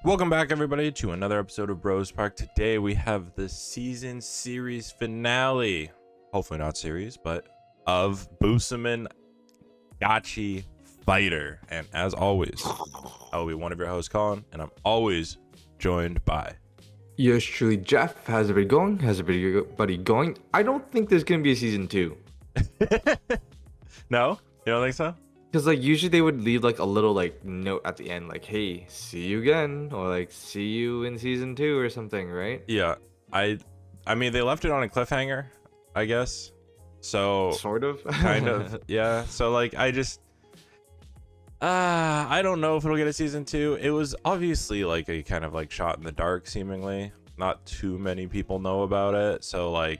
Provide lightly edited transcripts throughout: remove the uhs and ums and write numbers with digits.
Welcome back, everybody, to another episode of Bros Park. Today we have the season series finale, hopefully not series, but of Busamen Gachi Fighter. And as always, I will be one of your hosts, Colin, and I'm always joined by... Yours truly, Jeff. How's everybody going? How's everybody going? I don't think there's gonna be a season 2. No? You don't think so? Because usually they would leave a little note at the end, hey, see you again, or see you in season 2 or something, right? Yeah. I mean, they left it on a cliffhanger, I guess. So Sort of. kind of. Yeah. So I don't know if it'll get a season 2. It was obviously a kind of shot in the dark, seemingly. Not too many people know about it. So I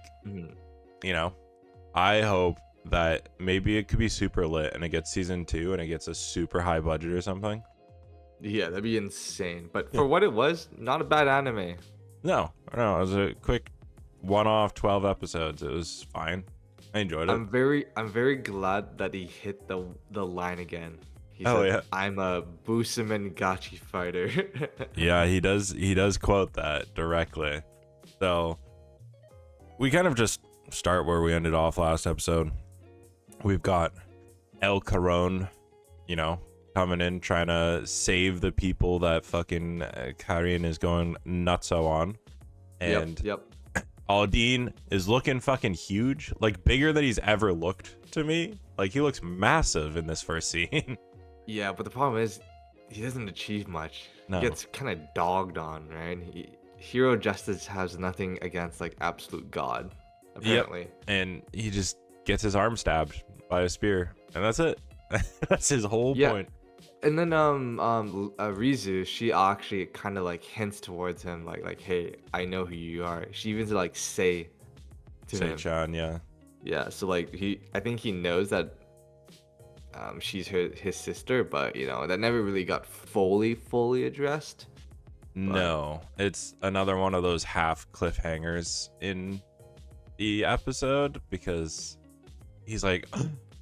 hope that maybe it could be super lit and it gets season 2 and it gets a super high budget or something. Yeah, that'd be insane. But for what it was, not a bad anime. No, it was a quick one-off 12 episodes. It was fine. I enjoyed it. I'm very glad that he hit the line again. He Oh said, yeah, I'm a Busamen Gachi fighter. yeah, he does quote that directly. So we kind of just start where we ended off last episode. We've got El Caron, coming in trying to save the people that fucking Karin is going nutso on. And Yep. Aldine is looking fucking huge, bigger than he's ever looked to me. He looks massive in this first scene. Yeah, but the problem is he doesn't achieve much. No. He gets kind of dogged on, right? Hero Justice has nothing against absolute god, apparently. Yep. And he just gets his arm stabbed by a spear, and that's it. That's his whole point. And then Rizu, she actually kind of hints towards him hey, I know who you are. She even say to him. Chan, yeah. Yeah, so I think he knows that she's his sister, but that never really got fully addressed. No, it's another one of those half cliffhangers in the episode, because he's like,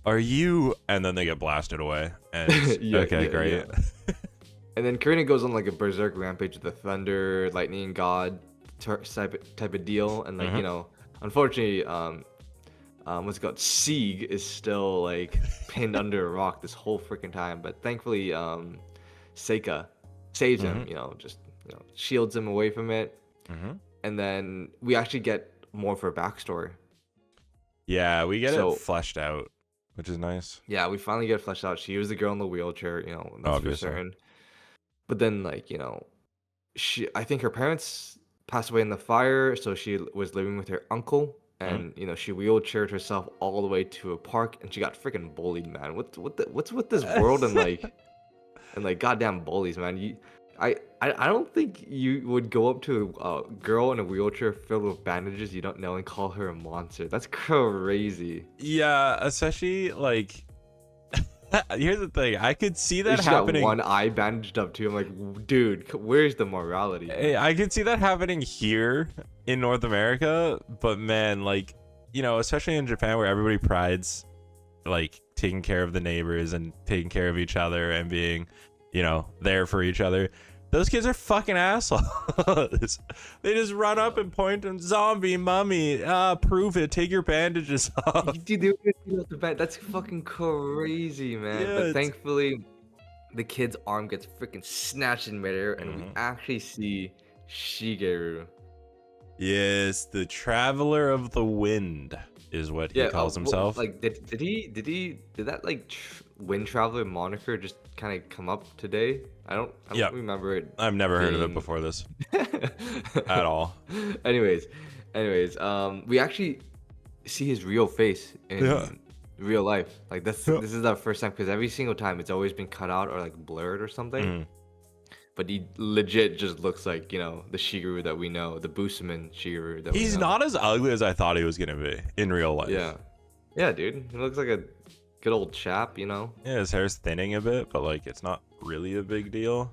are you? And then they get blasted away. And okay, great. Yeah. And then Karina goes on a berserk rampage with the thunder, lightning god type of deal. And unfortunately, what's it called? Sieg is still pinned under a rock this whole freaking time. But thankfully, Seika saves him, just shields him away from it. And then we actually get more for a backstory. Yeah, we get it fleshed out, which is nice. Yeah, we finally get it fleshed out. She was the girl in the wheelchair, that's Obviously. for certain. But then I think her parents passed away in the fire, so she was living with her uncle, and she wheelchaired herself all the way to a park, and she got freaking bullied, man. What's with this world and goddamn bullies, man? I don't think you would go up to a girl in a wheelchair filled with bandages you don't know and call her a monster. That's crazy. Yeah, especially here's the thing. I could see that She's happening. got one eye bandaged up too. I'm like, dude, where's the morality? Hey, I could see that happening here in North America, but man, especially in Japan, where everybody prides taking care of the neighbors and taking care of each other and being there for each other. Those kids are fucking assholes. They just run up and point and zombie mummy. Prove it. Take your bandages off. Dude, that's fucking crazy, man. Yeah, but thankfully, the kid's arm gets freaking snatched in midair, and we actually see Shigeru. Yes, the Traveler of the Wind is what he calls himself. Did that Wind Traveler moniker just kind of come up today? I don't remember it. I've never heard of it before this at all. Anyways, we actually see his real face in real life. This is our first time, because every single time it's always been cut out or blurred or something. But he legit just looks like, the Shigeru that we know, the Busamen Shigeru that we know. He's not as ugly as I thought he was gonna be in real life. Yeah, dude. He looks like a good old chap, Yeah, his hair's thinning a bit, but it's not really a big deal.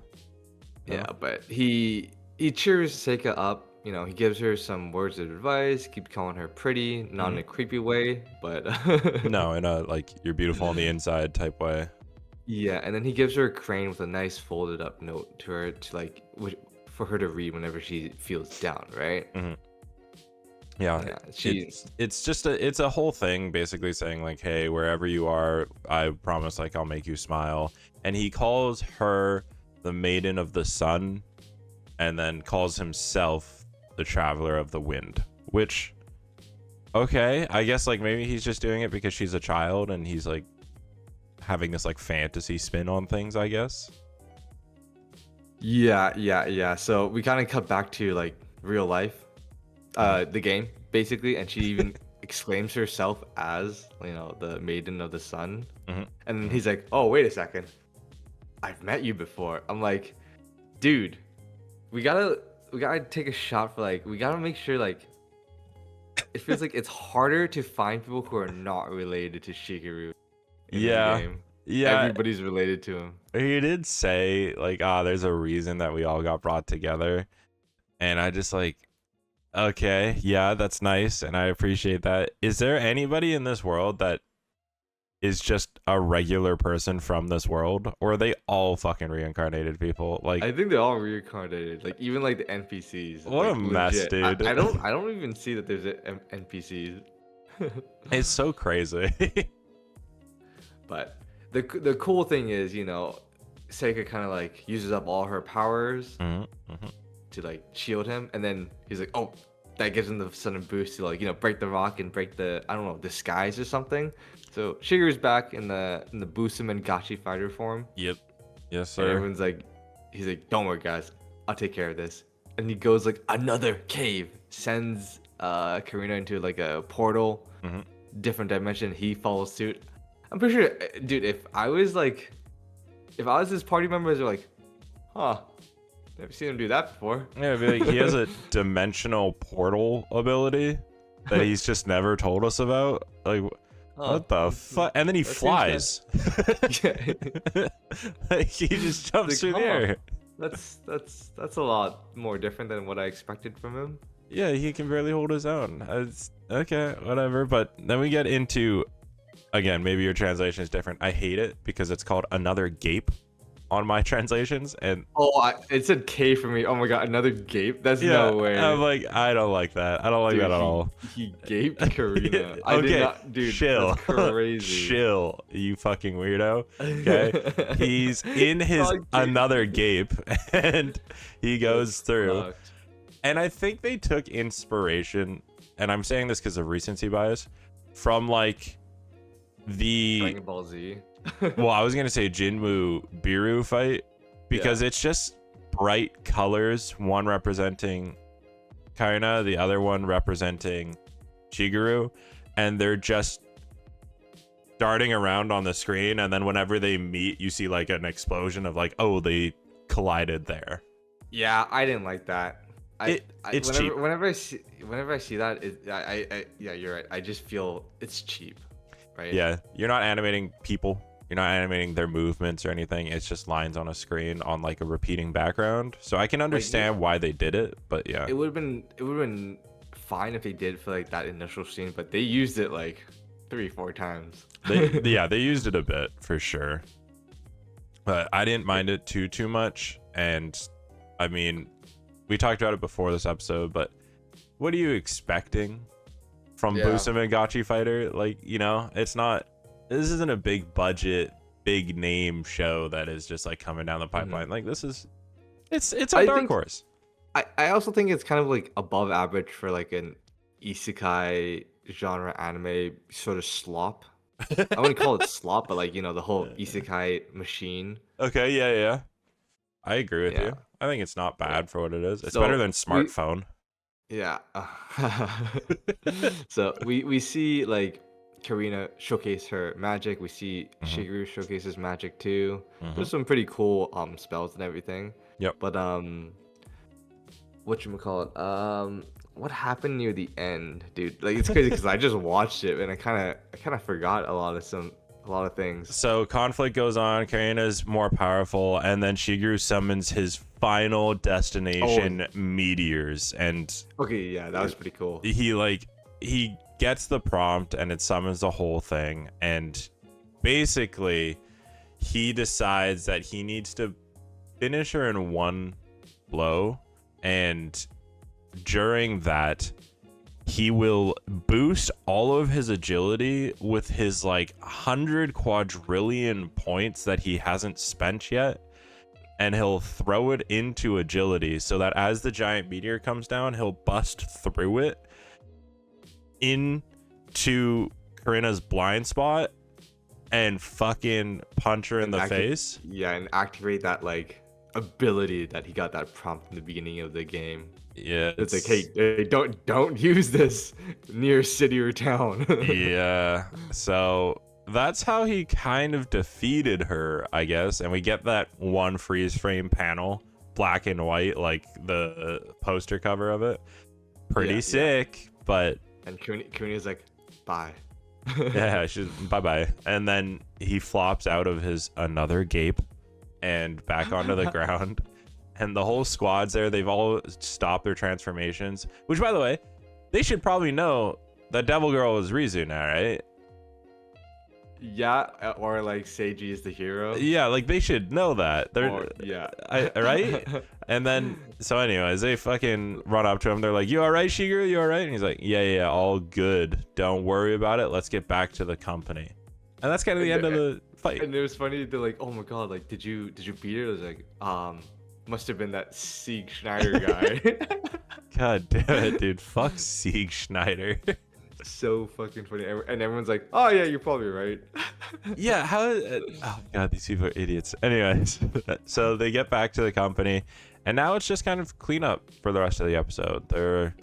Yeah, but he cheers Seika up. He gives her some words of advice, keeps calling her pretty, not in a creepy way, but No, in a you're beautiful on the inside type way. Yeah, and then he gives her a crane with a nice folded up note to her to like for her to read whenever she feels down, right? Hmm. Yeah, Yeah, she it's just it's a whole thing basically saying like, hey, wherever you are, I promise like I'll make you smile. And he calls her the Maiden of the Sun, and then calls himself the Traveler of the Wind, which, okay, I guess like maybe he's just doing it because she's a child and he's like having this like fantasy spin on things, I guess. yeah. So we kind of cut back to like real life, the game basically, and she even exclaims herself as the Maiden of the Sun, Hmm. and then Hmm. he's like, "Oh, wait a second, I've met you before." I'm like, dude, we gotta take a shot for like we gotta make sure like it feels like it's harder to find people who are not related to Shigeru in the Yeah, game. yeah. Everybody's related to him. He did say like, ah, there's a reason that we all got brought together, and I just like, okay, yeah, that's nice, and I appreciate that. Is there anybody in this world that is just a regular person from this world, or are they all fucking reincarnated people? Like, I think they're all reincarnated. Like even like the NPCs, what a like mess, legit. I, dude. I don't I don't even see that there's NPCs. It's so crazy. But the cool thing is, Seika kind of like uses up all her powers Hmm. Hmm. to like shield him, and then he's like, oh, that gives him the sudden boost to like break the rock and break the I don't know disguise or something. So Shigeru's back in the Busamen Gachi fighter form, Yep. Yes, and sir. everyone's like, he's like, don't worry guys, I'll take care of this. And he goes like another cave, sends Karina into like a portal, Hmm. different dimension. He follows suit. I'm pretty sure, dude. If I was his party members, they're like, huh, never seen him do that before. Yeah, it'd be like he has a dimensional portal ability that he's just never told us about. Like, Huh. what the fuck? And then he That flies. seems Yeah. Like, he just jumps Like, through the huh. air. That's a lot more different than what I expected from him. Yeah, he can barely hold his own. It's, okay, whatever. But then we get into, again, maybe your translation is different. I hate it because it's called Another Gape on my translations, and Oh, it said K for me. Oh my god, another gape. That's yeah, no way. I'm like, I don't like that. I don't like Dude, that at all. he gaped Karina. I Okay, did not, dude. chill. That's crazy. Chill, you fucking weirdo. Okay, he's in his Not another gape, and he goes through. Fucked. And I think they took inspiration, and I'm saying this because of recency bias, from like the Dragon Ball Z. well, I was gonna say Jinmu Biru fight because it's just bright colors, one representing Kaina, the other one representing Shigeru, and they're just darting around on the screen, and then whenever they meet, you see like an explosion of like, oh, they collided there. Yeah, I didn't like that. It's cheap. Whenever I see that, yeah, you're right. I just feel it's cheap, right? Yeah, you're not animating people. You're not animating their movements or anything. It's just lines on a screen on like a repeating background. So I can understand why they did it, but yeah. It would have been fine if they did for like that initial scene, but they used it like 3-4 times. They used it a bit for sure. But I didn't mind it too much. And I mean, we talked about it before this episode, but what are you expecting from Busamen Gachi Fighter? Like, this isn't a big budget, big name show that is just like coming down the pipeline. Like it's a dark horse. I also think it's kind of like above average for like an isekai genre anime sort of slop. I wouldn't call it slop, but like the whole isekai machine. Okay, yeah. I agree with you. I think it's not bad for what it is. It's better than Smartphone. Yeah. So we see like Karina showcase her magic. We see Shigeru showcase his magic too. There's some pretty cool spells and everything. Yep. But whatchamacallit? What happened near the end, dude? Like it's crazy because I just watched it and I kind of forgot a lot of things. So conflict goes on. Karina's more powerful, and then Shigeru summons his final destination, meteors, and Okay, yeah, that was pretty cool. he gets the prompt, and it summons the whole thing, and basically he decides that he needs to finish her in one blow, and during that he will boost all of his agility with his like 100 quadrillion points that he hasn't spent yet, and he'll throw it into agility so that as the giant meteor comes down, he'll bust through it into Karina's blind spot and fucking punch her in the face. Yeah, and activate that like ability that he got that prompt in the beginning of the game. Yeah, it's like, hey, don't use this near city or town. Yeah, so that's how he kind of defeated her, I guess. And we get that one freeze frame panel, black and white, like the poster cover of it. Pretty sick, but and Karina's like, bye. Yeah, she's bye. And then he flops out of his another gape and back onto the ground. And the whole squad's there. They've all stopped their transformations. Which, by the way, they should probably know that Devil Girl is Rizu now, right? Yeah, or like Seiji is the hero. Yeah, like they should know that. Right? And then, so anyways, they fucking run up to him. They're like, "You all right, Shigeru? You all right?" And he's like, "Yeah, all good. Don't worry about it. Let's get back to the company." And that's kind of the end of the fight. And it was funny. They're like, "Oh my god, like, did you beat her?" I was like, must have been that Sieg Schneider guy." God damn it, dude. Fuck Sieg Schneider. So fucking funny. And everyone's like, "Oh yeah, you're probably right." Yeah, how? Oh god, these people are idiots. Anyways, so they get back to the company, and now it's just kind of cleanup for the rest of the episode. They're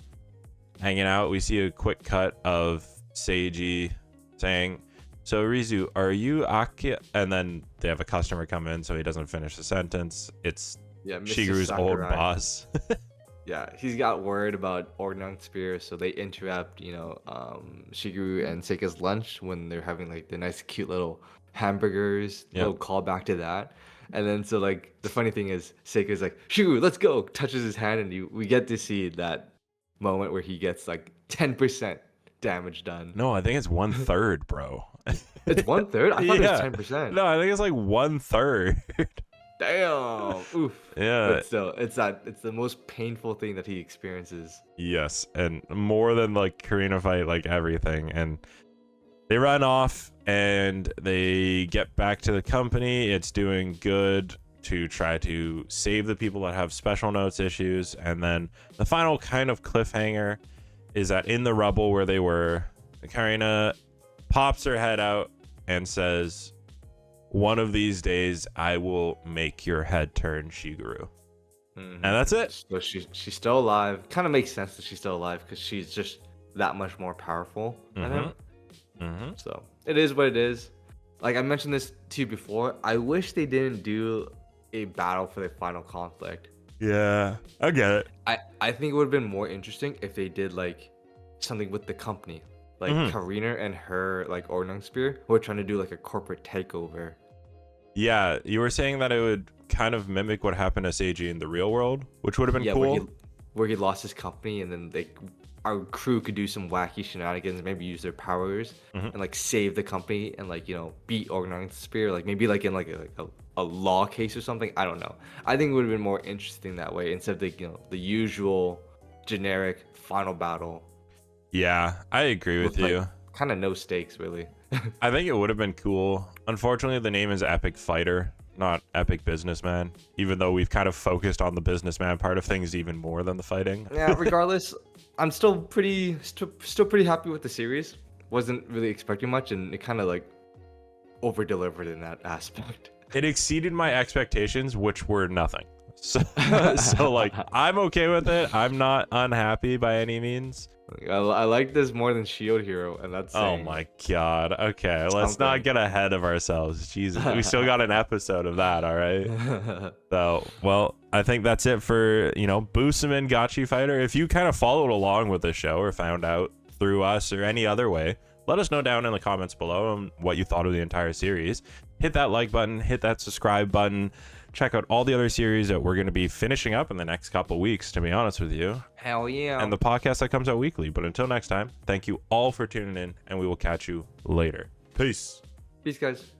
hanging out. We see a quick cut of Seiji saying, "So Rizu, are you Aki?" And then they have a customer come in, so he doesn't finish the sentence. It's Shigeru's old boss. Yeah, he's got word about Orgnong Spear, so they interrupt, Shigeru and Seika's lunch when they're having like the nice, cute little hamburgers. Little call back to that, and then so like the funny thing is Seika's like, "Shigeru, let's go!" Touches his hand, and we get to see that moment where he gets like 10% damage done. No, I think it's 1/3, bro. It's 1/3. I thought it was 10%. No, I think it's like 1/3. Damn. Oof. Yeah. But still, it's the most painful thing that he experiences. Yes, and more than like Karina fight, like everything. And they run off and they get back to the company. It's doing good to try to save the people that have special notes issues. And then the final kind of cliffhanger is that in the rubble where they were, Karina pops her head out and says, "One of these days, I will make your head turn, Shigeru." And that's it. So she's still alive. Kind of makes sense that she's still alive because she's just that much more powerful than him. So it is what it is. Like I mentioned this to you before, I wish they didn't do a battle for the final conflict. Yeah, I get it. I think it would have been more interesting if they did like something with the company. Like Karina and her like Orgnong Spear were trying to do like a corporate takeover. Yeah, you were saying that it would kind of mimic what happened to Seiji in the real world, which would have been cool. Where he lost his company, and then our crew could do some wacky shenanigans, maybe use their powers and like save the company and like beat Orgnong Spear, like maybe like in like a law case or something. I don't know. I think it would have been more interesting that way instead of the usual generic final battle. Yeah, I agree with you. Like, kind of no stakes really. I think it would have been cool. Unfortunately, the name is Epic Fighter, not Epic Businessman, even though we've kind of focused on the businessman part of things even more than the fighting. Yeah, regardless, I'm still pretty happy with the series. Wasn't really expecting much, and it kind of like over-delivered in that aspect. It exceeded my expectations, which were nothing. So like, I'm okay with it. I'm not unhappy by any means. I like this more than Shield Hero, and that's saying, oh my god. Okay, let's not get ahead of ourselves. Jesus, we still got an episode of that, all right? So, well, I think that's it for, Busamen Gachi Fighter. If you kind of followed along with the show or found out through us or any other way, let us know down in the comments below on what you thought of the entire series. Hit that like button, hit that subscribe button. Check out all the other series that we're going to be finishing up in the next couple weeks, to be honest with you. Hell yeah. And the podcast that comes out weekly. But until next time, thank you all for tuning in, and we will catch you later. Peace. Peace, guys.